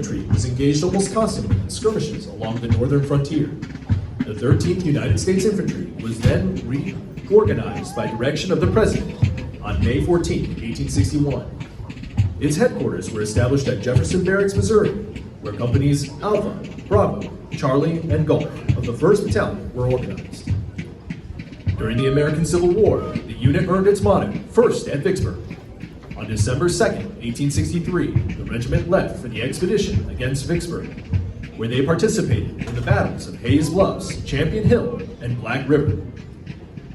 Infantry was engaged almost constantly in skirmishes along the northern frontier. The 13th United States Infantry was then reorganized by direction of the President on May 14, 1861. Its headquarters were established at Jefferson Barracks, Missouri, where companies Alpha, Bravo, Charlie, and Golf of the 1st Battalion were organized. During the American Civil War, the unit earned its motto, First at Vicksburg. On December 2, 1863, the regiment left for the expedition against Vicksburg, where they participated in the battles of Hayes Bluffs, Champion Hill, and Black River.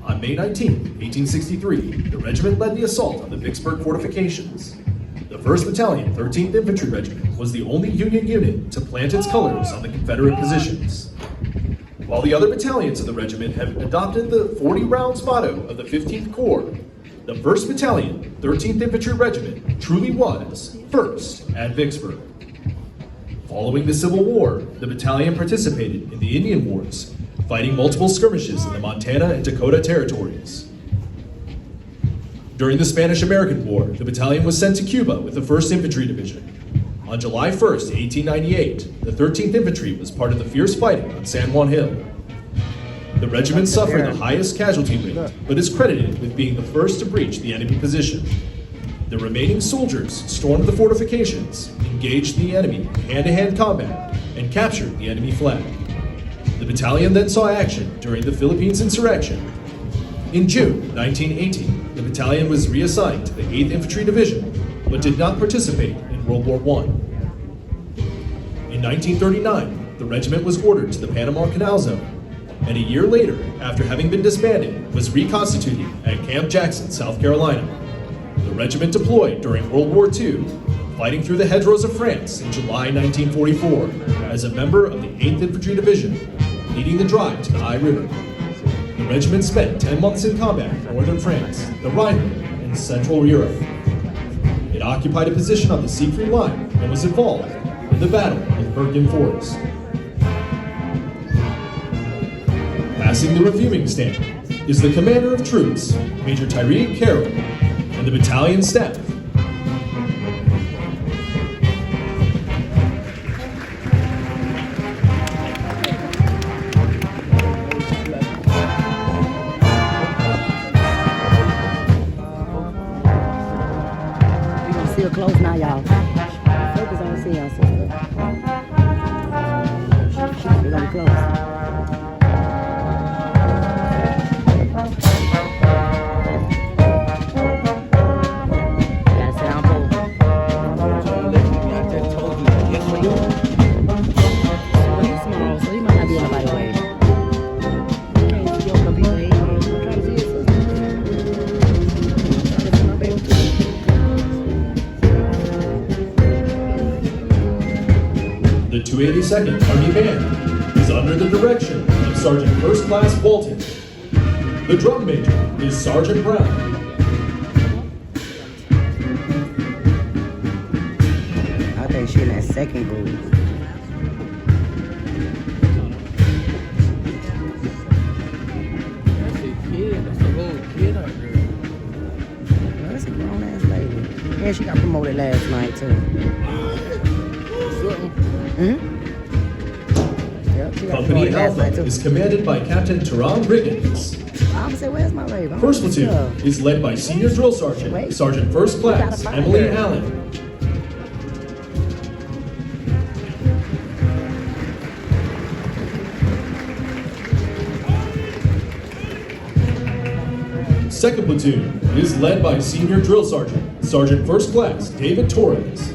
On May 19, 1863, the regiment led the assault on the Vicksburg fortifications. The 1st Battalion, 13th Infantry Regiment, was the only Union unit to plant its colors on the Confederate positions. While the other battalions of the regiment have adopted the 40 rounds motto of the 15th Corps, the 1st Battalion, 13th Infantry Regiment truly was first at Vicksburg. Following the Civil War, the battalion participated in the Indian Wars, fighting multiple skirmishes in the Montana and Dakota territories. During the Spanish-American War, the battalion was sent to Cuba with the 1st Infantry Division. On July 1, 1898, the 13th Infantry was part of the fierce fighting on San Juan Hill. The regiment suffered the highest casualty rate, but is credited with being the first to breach the enemy position. The remaining soldiers stormed the fortifications, engaged the enemy in hand-to-hand combat, and captured the enemy flag. The battalion then saw action during the Philippines insurrection. In June 1918, the battalion was reassigned to the 8th Infantry Division, but did not participate in World War I. In 1939, the regiment was ordered to the Panama Canal Zone, and a year later, after having been disbanded, was reconstituted at Camp Jackson, South Carolina. The regiment deployed during World War II, fighting through the hedgerows of France in July 1944 as a member of the 8th Infantry Division, leading the drive to the Eye River. The regiment spent 10 months in combat in northern France, the Rhineland, and Central Europe. It occupied a position on the Siegfried Line and was involved in the Battle of Bergen Forest. Passing the reviewing stand is the Commander of Troops, Major Tyree Carroll, and the battalion staff. Still close now, y'all. Focus on the seal, sister. We're gonna be close. Gotta sit down, Paul. He's small, so he might not be in nobody's way. Can't see your computer. Hey, I'm trying to see it, sister. I'm trying to see my baby. The 282nd Army Band is under the direction of Sergeant First Class Walton. The drum major is Sergeant Brown. I think she in that second group. That's a kid. That's a little kid out there. No, that's a grown ass lady. And she got promoted last night too. Mm-hmm. Yep, she got Company promoted last Alpha night too. is commanded by Captain Teron Riggins. I'm gonna say, where's my baby? I'm First gonna platoon see is led by Senior Drill Sergeant, Wait. Sergeant First Class gotta find Emily her. Allen. Second platoon is led by Senior Drill Sergeant, Sergeant First Class David Torres.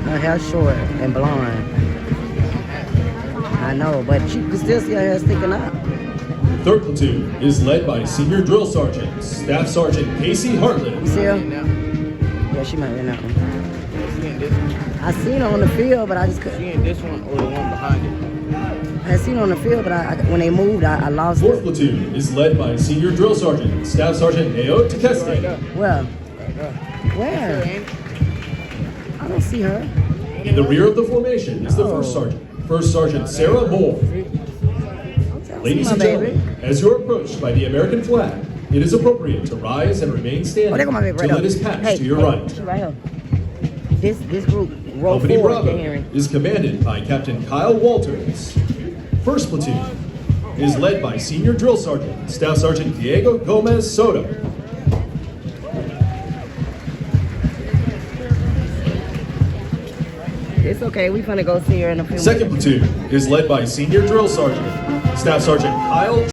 Her hair short and blonde. I know, but she can still see her hair sticking up. Third platoon is led by Senior Drill Sergeant, Staff Sergeant Casey You Hartlett. see her? Now, Yeah, she might be in that one. she in this one. I seen her on the field, but I just couldn't. She in this one or the one behind it. I seen her on the field, but when they moved, I lost Fourth her. platoon is led by Senior Drill Sergeant, Staff Sergeant Neo Right Tekeste. there. Well, Right there. where? I don't see her. In the rear of the formation is the First Sergeant, First Sergeant Sarah Moore. I don't Ladies see and my baby. gentlemen, as you're approached by the American flag, it is appropriate to rise and remain Oh, there standing go my baby right till up. it is passed Hey, to your hey, right. she right here. this group row Company 4, Bravo Darren. is commanded by Captain Kyle Walters. First platoon is led by Senior Drill Sergeant, Staff Sergeant Diego Gomez Soto. It's okay. We finna go see her in a few minutes. Second platoon is led by Senior Drill Sergeant, Staff Sergeant Kyle